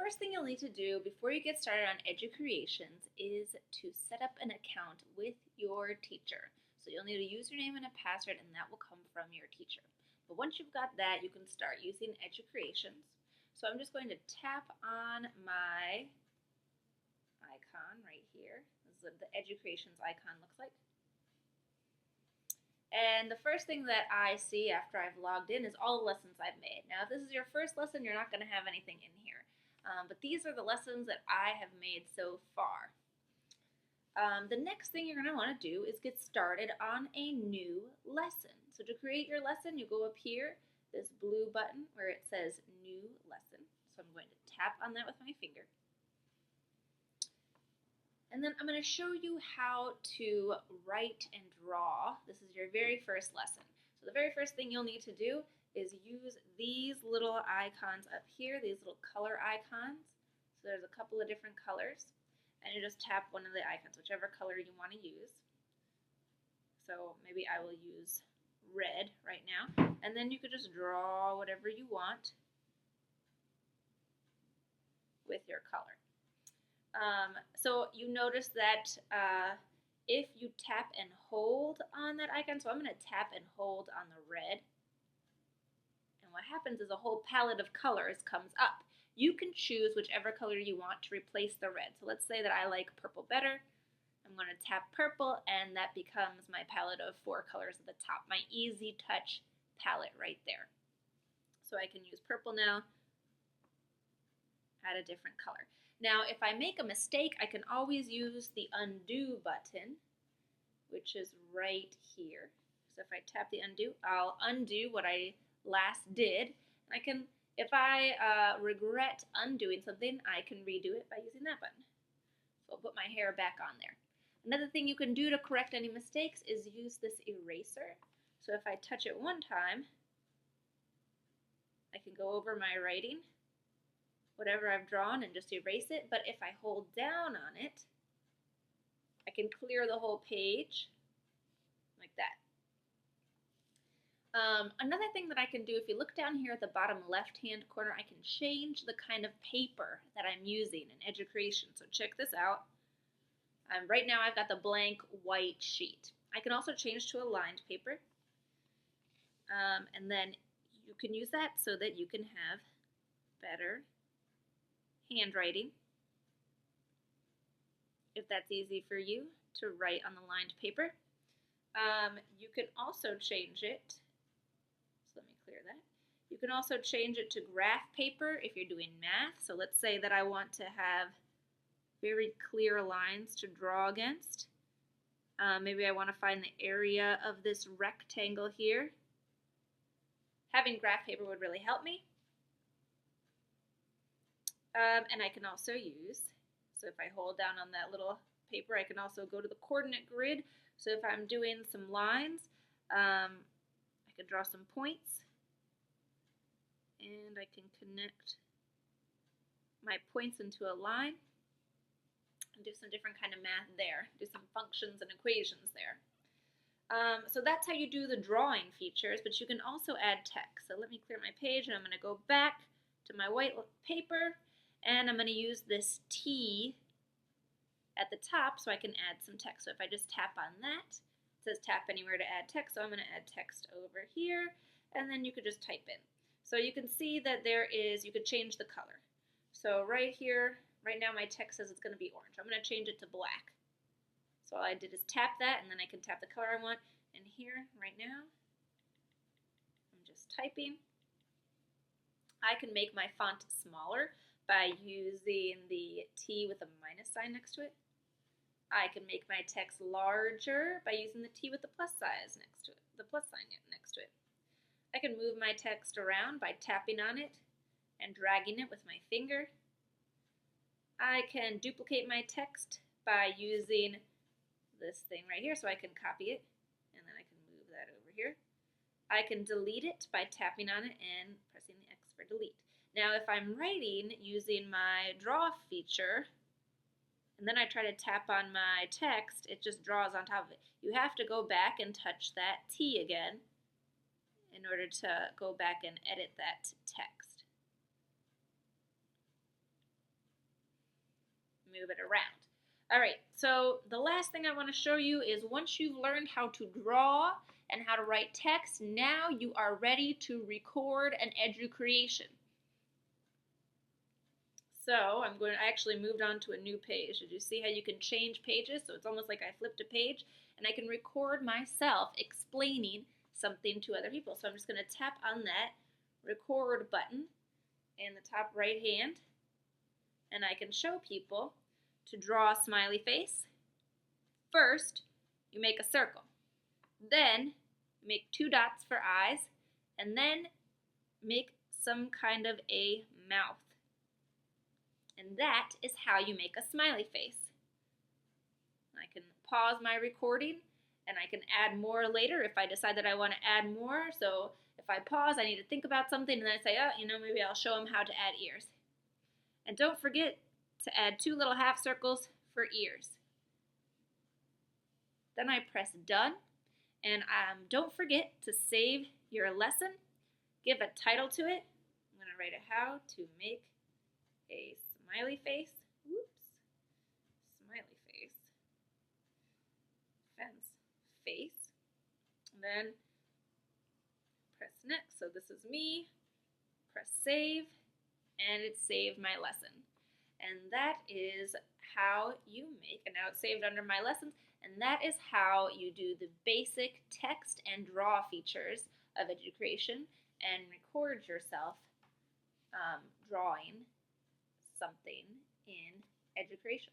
first thing you'll need to do before you get started on Educreations is to set up an account with your teacher. So you'll need a username and a password, and that will come from your teacher. But once you've got that, you can start using Educreations. So I'm just going to tap on my icon right here. This is what the Educreations icon looks like. And the first thing that I see after I've logged in is all the lessons I've made. Now, if this is your first lesson, you're not going to have anything in here. But these are the lessons that I have made so far. The next thing you're going to want to do is get started on a new lesson. So to create your lesson, you go up here, this blue button where it says New Lesson. So I'm going to tap on that with my finger. And then I'm going to show you how to write and draw. This is your very first lesson. So the very first thing you'll need to do is use these little icons up here, these little color icons. So there's a couple of different colors. And you just tap one of the icons, whichever color you want to use. So maybe I will use red right now. And then you could just draw whatever you want with your color. So you notice that if you tap and hold on that icon, so I'm going to tap and hold on the red, and what happens is a whole palette of colors comes up. You can choose whichever color you want to replace the red. So let's say that I like purple better. I'm going to tap purple, and that becomes my palette of 4 colors at the top, my easy touch palette right there. So I can use purple now, add a different color. Now, if I make a mistake, I can always use the undo button, which is right here. So if I tap the undo, I'll undo what I last did. I can, if I regret undoing something, I can redo it by using that button. So I'll put my hair back on there. Another thing you can do to correct any mistakes is use this eraser. So if I touch it one time, I can go over my writing, whatever I've drawn, and just erase it. But if I hold down on it, I can clear the whole page like that. Another thing that I can do, if you look down here at the bottom left-hand corner, I can change the kind of paper that I'm using in Educreation. So check this out. Right now I've got the blank white sheet. I can also change to a lined paper. And then you can use that so that you can have better handwriting, if that's easy for you to write on the lined paper. You can also change it, so let me clear that. You can also change it to graph paper if you're doing math. So let's say that I want to have very clear lines to draw against. Maybe I want to find the area of this rectangle here. Having graph paper would really help me. And I can also use, so if I hold down on that little paper, I can also go to the coordinate grid. So if I'm doing some lines, I could draw some points, and I can connect my points into a line and do some different kind of math there, do some functions and equations there. So that's how you do the drawing features, but you can also add text. So let me clear my page, and I'm going to go back to my white paper, and I'm going to use this T at the top so I can add some text. So if I just tap on that, it says tap anywhere to add text, so I'm going to add text over here, and then you could just type in. So you can see that there is, you could change the color. So right here, right now my text says it's going to be orange. I'm going to change it to black. So all I did is tap that, and then I can tap the color I want. And here, right now, I'm just typing. I can make my font smaller by using the T with a minus sign next to it. I can make my text larger by using the T with the plus sign next to it, the plus sign next to it. I can move my text around by tapping on it and dragging it with my finger. I can duplicate my text by using this thing right here, so I can copy it, and then I can move that over here. I can delete it by tapping on it and pressing the X for delete. Now if I'm writing using my draw feature, and then I try to tap on my text, it just draws on top of it. You have to go back and touch that T again in order to go back and edit that text. move it around. All right, so the last thing I want to show you is once you've learned how to draw and how to write text, now you are ready to record an Educreation. So I actually moved on to a new page. Did you see how you can change pages? So it's almost like I flipped a page and I can record myself explaining something to other people. So I'm just going to tap on that record button in the top right hand, and I can show people to draw a smiley face. First, you make a circle. Then, you make 2 dots for eyes, and then make some kind of a mouth. And that is how you make a smiley face. I can pause my recording, and I can add more later if I decide that I want to add more. So if I pause, I need to think about something, and then I say, oh, maybe I'll show them how to add ears. And don't forget to add 2 little half circles for ears. Then I press done, and don't forget to save your lesson. Give a title to it. I'm going to write how to make a smiley face. Whoops. Smiley face. Fence. Face. And then press next. So this is me. Press save, and it saved my lesson. And that is how you make, and now it's saved under my lessons, and that is how you do the basic text and draw features of Educreation and record yourself drawing something in Educreation.